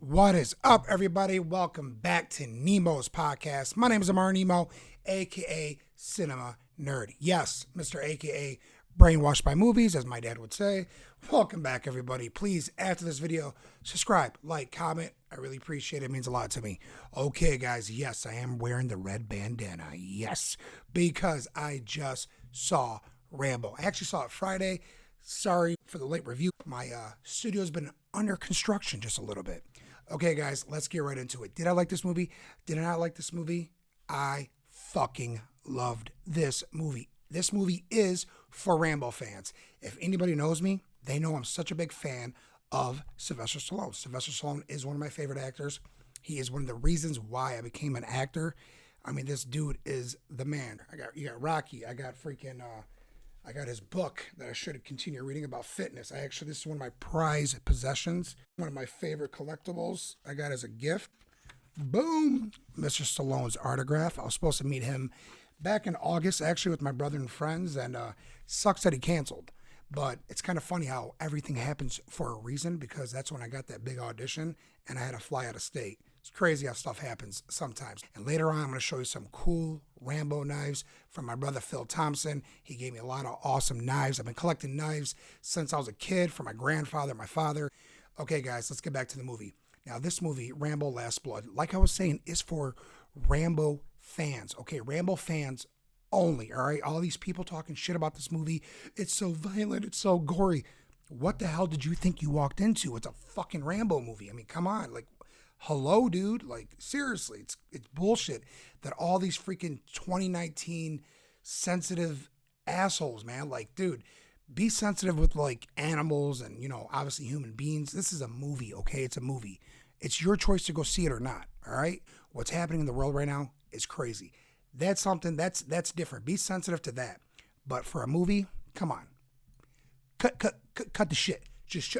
What is up, everybody? Welcome back to Nemo's podcast. My name is Ammar Nemo, aka Cinema Nerd. Yes, Mr. aka Brainwashed by Movies, as my dad would say. Welcome back, everybody. Please, after this video, subscribe, like, comment. I really appreciate it. It means a lot to me. Okay, guys, yes, I am wearing the red bandana. Yes, because I just saw Rambo. I actually saw it Friday. Sorry for the late review. My studio's been under construction just a little bit. Okay, guys, let's get right into it. Did I like this movie? Did I not like this movie? I fucking loved this movie. This movie is for Rambo fans. If anybody knows me, they know I'm such a big fan of Sylvester Stallone. Sylvester Stallone is one of my favorite actors. He is one of the reasons why I became an actor. I mean, this dude is the man. You got Rocky. I got his book that I should continue reading about fitness. This is one of my prized possessions. One of my favorite collectibles I got as a gift. Boom! Mr. Stallone's autograph. I was supposed to meet him back in August, actually, with my brother and friends, and sucks that he canceled. But it's kind of funny how everything happens for a reason, because that's when I got that big audition, and I had to fly out of state. It's crazy how stuff happens sometimes. And later on, I'm going to show you some cool Rambo knives from my brother Phil Thompson. He gave me a lot of awesome knives. I've been collecting knives since I was a kid from my grandfather, my father. Okay, guys, let's get back to the movie. Now, this movie, Rambo Last Blood, like I was saying, is for Rambo fans. Okay, Rambo fans only, all right? All these people talking shit about this movie. It's so violent. It's so gory. What the hell did you think you walked into? It's a fucking Rambo movie. I mean, come on. Like, hello, dude. Like, seriously, it's bullshit that all these freaking 2019 sensitive assholes, man. Like, dude, be sensitive with like animals and, obviously human beings. This is a movie, okay? It's a movie. It's your choice to go see it or not, all right? What's happening in the world right now is crazy. That's something that's different. Be sensitive to that. But for a movie, come on. Cut the shit. Just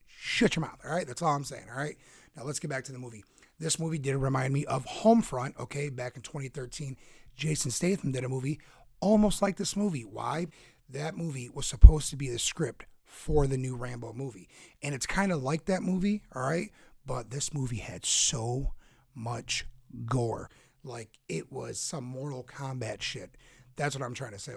shut your mouth, all right? That's all I'm saying, all right? Now, let's get back to the movie. This movie did remind me of Homefront, okay? Back in 2013, Jason Statham did a movie almost like this movie. Why? That movie was supposed to be the script for the new Rambo movie. And it's kind of like that movie, all right? But this movie had so much gore. Like, it was some Mortal Kombat shit. That's what I'm trying to say.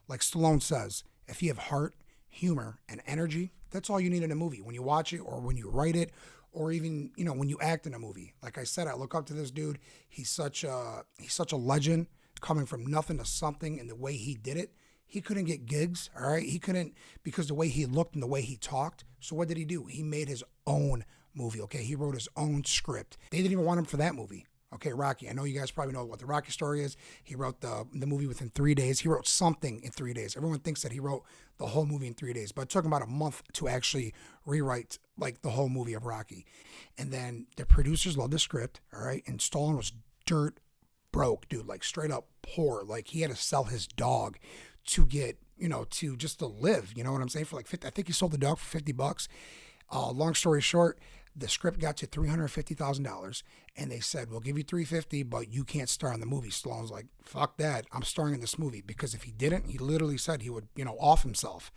Like Stallone says, if you have heart, humor, and energy, that's all you need in a movie. When you watch it or when you write it, or even, when you act in a movie. Like I said, I look up to this dude. He's such a legend, coming from nothing to something, and the way he did it. He couldn't get gigs, all right? He couldn't, because the way he looked and the way he talked. So what did he do? He made his own movie, okay? He wrote his own script. They didn't even want him for that movie. Okay, Rocky. I know you guys probably know what the Rocky story is. He wrote the movie within 3 days. He wrote something in 3 days. Everyone thinks that he wrote the whole movie in 3 days, but it took him about a month to actually rewrite like the whole movie of Rocky. And then the producers loved the script, all right? And Stallone was dirt broke, dude, like straight up poor. Like, he had to sell his dog to get, to live. You know what I'm saying? For like 50, I think he sold the dog for $50. Long story short, the script got to $350,000, and they said, we'll give you $350, but you can't star in the movie. Stallone's like, fuck that. I'm starring in this movie. Because if he didn't, he literally said he would, off himself.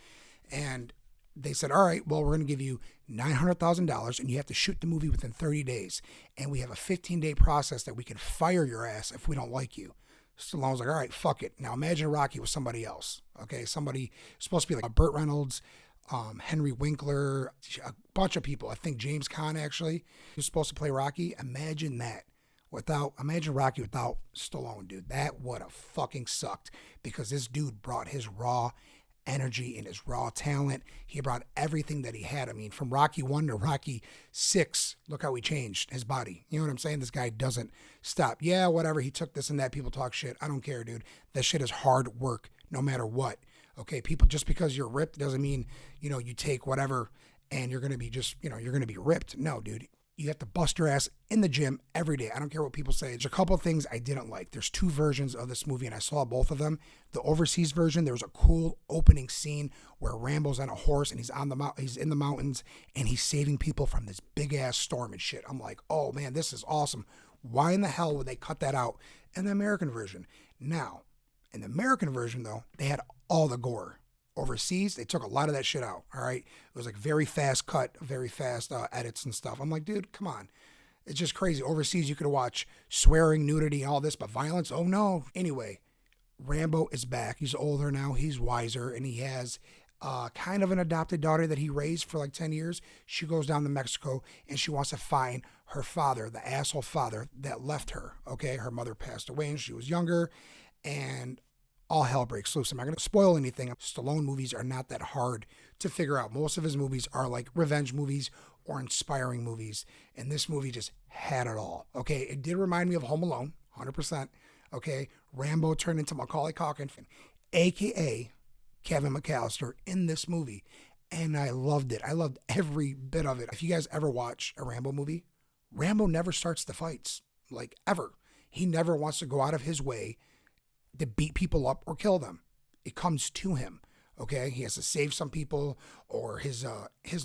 And they said, all right, well, we're going to give you $900,000, and you have to shoot the movie within 30 days. And we have a 15-day process that we can fire your ass if we don't like you. Stallone's like, all right, fuck it. Now imagine Rocky was somebody else. Okay, somebody supposed to be like a Burt Reynolds, Henry Winkler, a bunch of people. I think James Caan actually was supposed to play Rocky. Imagine that. Imagine Rocky without Stallone, dude. That would have fucking sucked, because this dude brought his raw energy and his raw talent. He brought everything that he had. I mean, from Rocky 1 to Rocky 6, look how he changed his body. You know what I'm saying? This guy doesn't stop. Yeah, whatever. He took this and that. People talk shit. I don't care, dude. That shit is hard work no matter what. Okay, people, just because you're ripped doesn't mean, you take whatever and you're going to be just, you're going to be ripped. No, dude. You have to bust your ass in the gym every day. I don't care what people say. There's a couple of things I didn't like. There's two versions of this movie, and I saw both of them. The overseas version, there was a cool opening scene where Rambo's on a horse and he's in the mountains and he's saving people from this big ass storm and shit. I'm like, oh man, this is awesome. Why in the hell would they cut that out in the American version? Now, in the American version though, they had all the gore. Overseas, they took a lot of that shit out. All right. It was like very fast cut, very fast edits and stuff. I'm like, dude, come on. It's just crazy. Overseas, you could watch swearing, nudity, and all this, but violence, oh no. Anyway, Rambo is back. He's older now. He's wiser, and he has kind of an adopted daughter that he raised for like 10 years. She goes down to Mexico, and she wants to find her father, the asshole father that left her. Okay, her mother passed away when she was younger, and all hell breaks loose. I'm not going to spoil anything. Stallone movies are not that hard to figure out. Most of his movies are like revenge movies or inspiring movies, and this movie just had it all. Okay, it did remind me of Home Alone, 100%. Okay, Rambo turned into Macaulay Culkin, aka Kevin McAllister, in this movie, and I loved it. I loved every bit of it. If you guys ever watch a Rambo movie, Rambo never starts the fights, like ever. He never wants to go out of his way to beat people up or kill them. It comes to him. Okay, he has to save some people, or his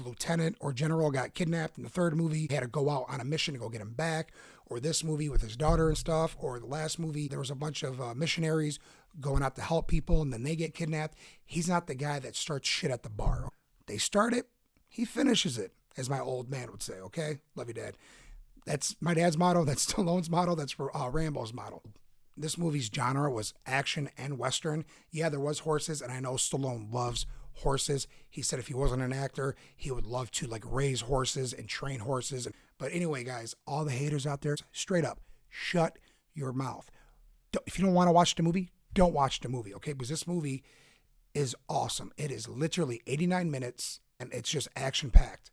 lieutenant or general got kidnapped in the third movie. He had to go out on a mission to go get him back. Or this movie with his daughter and stuff. Or the last movie, there was a bunch of missionaries going out to help people, and then they get kidnapped. He's not the guy that starts shit at the bar. They start it, he finishes it, as my old man would say. Okay, love you, Dad. That's my dad's motto. That's Stallone's motto. That's Rambo's motto. This movie's genre was action and Western. Yeah, there was horses, and I know Stallone loves horses. He said if he wasn't an actor, he would love to like raise horses and train horses. But anyway, guys, all the haters out there, straight up, shut your mouth. If you don't want to watch the movie, don't watch the movie, okay? Because this movie is awesome. It is literally 89 minutes, and it's just action-packed.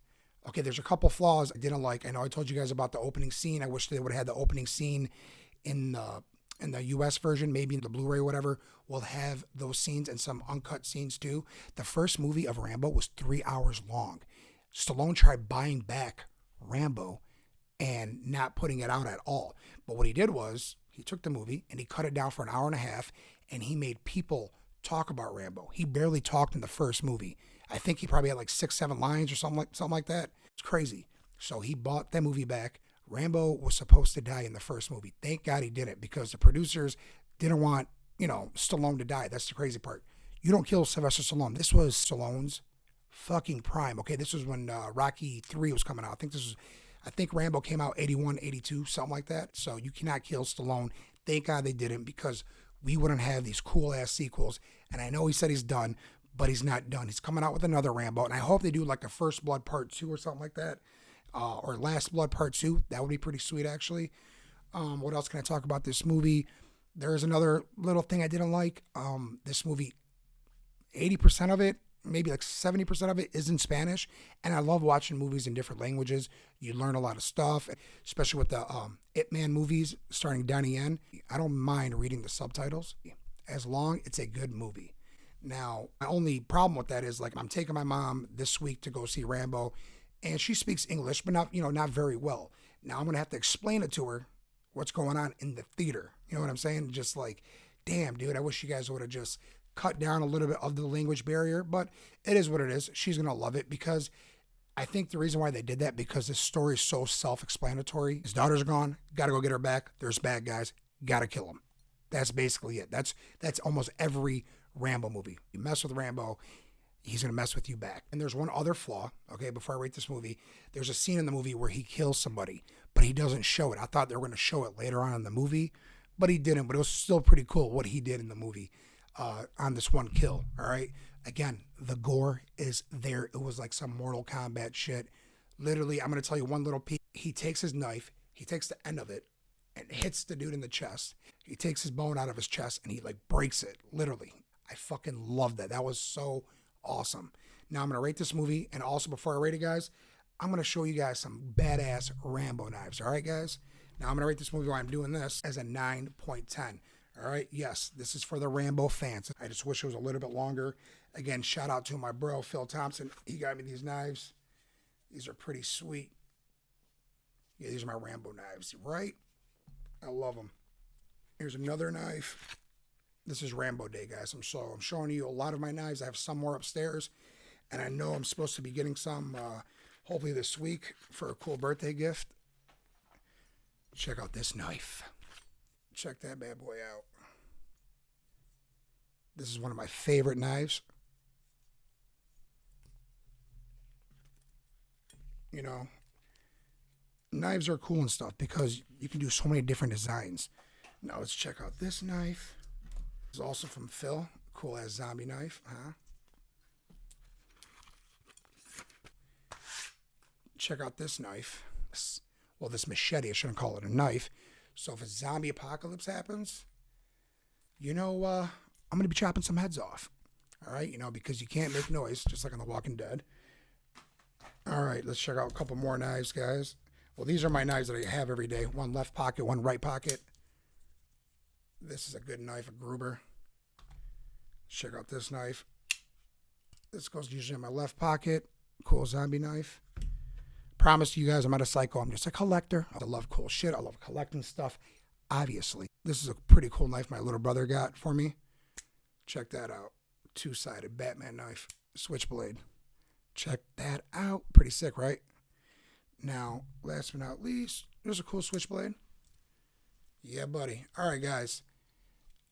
Okay, there's a couple flaws I didn't like. I know I told you guys about the opening scene. I wish they would have had the opening scene in the US version, maybe in the Blu-ray or whatever. We'll have those scenes and some uncut scenes too. The first movie of Rambo was 3 hours long. Stallone tried buying back Rambo and not putting it out at all. But what he did was he took the movie and he cut it down for an hour and a half, and he made people talk about Rambo. He barely talked in the first movie. I think he probably had like 6-7 lines or something like that. It's crazy. So he bought that movie back. Rambo was supposed to die in the first movie. Thank God he didn't, because the producers didn't want, Stallone to die. That's the crazy part. You don't kill Sylvester Stallone. This was Stallone's fucking prime. Okay, this was when Rocky 3 was coming out. I think Rambo came out 81, 82, something like that. So you cannot kill Stallone. Thank God they didn't, because we wouldn't have these cool ass sequels. And I know he said he's done, but he's not done. He's coming out with another Rambo, and I hope they do like a First Blood Part 2 or something like that. Or Last Blood Part 2. That would be pretty sweet, actually. What else can I talk about this movie? There's another little thing I didn't like. This movie, 80% of it, maybe like 70% of it is in Spanish. And I love watching movies in different languages. You learn a lot of stuff, especially with the Ip Man movies starring Donnie Yen. I don't mind reading the subtitles as long as it's a good movie. Now, my only problem with that is, like, I'm taking my mom this week to go see Rambo, and she speaks English, but not very well. Now I'm going to have to explain it to her, what's going on in the theater. You know what I'm saying? Just like, damn, dude, I wish you guys would have just cut down a little bit of the language barrier, but it is what it is. She's going to love it, because I think the reason why they did that, because this story is so self-explanatory. His daughter's gone, got to go get her back. There's bad guys, got to kill them. That's basically it. That's almost every Rambo movie. You mess with Rambo, he's going to mess with you back. And there's one other flaw, okay, before I rate this movie. There's a scene in the movie where he kills somebody, but he doesn't show it. I thought they were going to show it later on in the movie, but he didn't. But it was still pretty cool what he did in the movie on this one kill, all right? Again, the gore is there. It was like some Mortal Kombat shit. Literally, I'm going to tell you one little piece. He takes his knife, he takes the end of it, and hits the dude in the chest. He takes his bone out of his chest, and he, like, breaks it, literally. I fucking love that. That was so awesome. Now I'm going to rate this movie, and also before I rate it, guys, I'm going to show you guys some badass Rambo knives, all right, guys? Now I'm going to rate this movie while I'm doing this as a 9.10, all right? Yes, this is for the Rambo fans. I just wish it was a little bit longer. Again, shout out to my bro, Phil Thompson. He got me these knives. These are pretty sweet. Yeah, these are my Rambo knives, right? I love them. Here's another knife. This is Rambo Day, guys. I'm showing you a lot of my knives. I have some more upstairs, and I know I'm supposed to be getting some hopefully this week for a cool birthday gift. Check out this knife. Check that bad boy out. This is one of my favorite knives. You know, knives are cool and stuff because you can do so many different designs. Now let's check out this knife. It's also from Phil. Cool ass zombie knife, huh? Check out this knife. Well, this machete, I shouldn't call it a knife. So if a zombie apocalypse happens, I'm going to be chopping some heads off. All right, because you can't make noise, just like on The Walking Dead. All right, let's check out a couple more knives, guys. Well, these are my knives that I have every day. One left pocket, one right pocket. This is a good knife, a Gruber. Check out this knife. This goes usually in my left pocket. Cool zombie knife. Promise you guys, I'm not a psycho. I'm just a collector. I love cool shit. I love collecting stuff. Obviously, this is a pretty cool knife my little brother got for me. Check that out. Two-sided Batman knife. Switchblade. Check that out. Pretty sick, right? Now, last but not least, there's a cool switchblade. Yeah, buddy. All right, guys.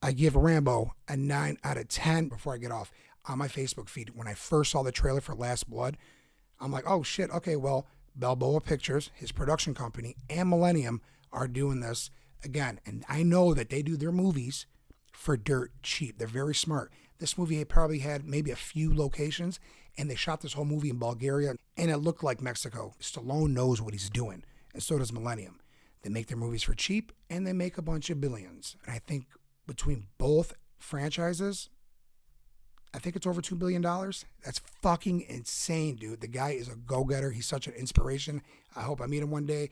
I give Rambo a 9 out of 10 before I get off. On my Facebook feed, when I first saw the trailer for Last Blood, I'm like, oh, shit. Okay, well, Balboa Pictures, his production company, and Millennium are doing this again. And I know that they do their movies for dirt cheap. They're very smart. This movie probably had maybe a few locations, and they shot this whole movie in Bulgaria, and it looked like Mexico. Stallone knows what he's doing, and so does Millennium. They make their movies for cheap, and they make a bunch of billions. And I think between both franchises, I think it's over $2 billion. That's fucking insane, dude. The guy is a go-getter. He's such an inspiration. I hope I meet him one day.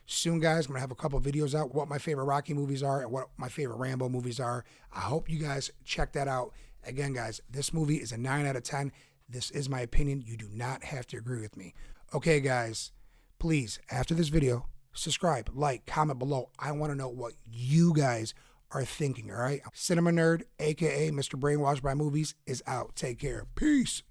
Soon, guys, I'm going to have a couple videos out, what my favorite Rocky movies are and what my favorite Rambo movies are. I hope you guys check that out. Again, guys, this movie is a 9 out of 10. This is my opinion. You do not have to agree with me. Okay, guys, please, after this video, subscribe, like, comment below. I want to know what you guys are thinking, all right? Cinema Nerd, a.k.a. Mr. Brainwashed by Movies, is out. Take care. Peace.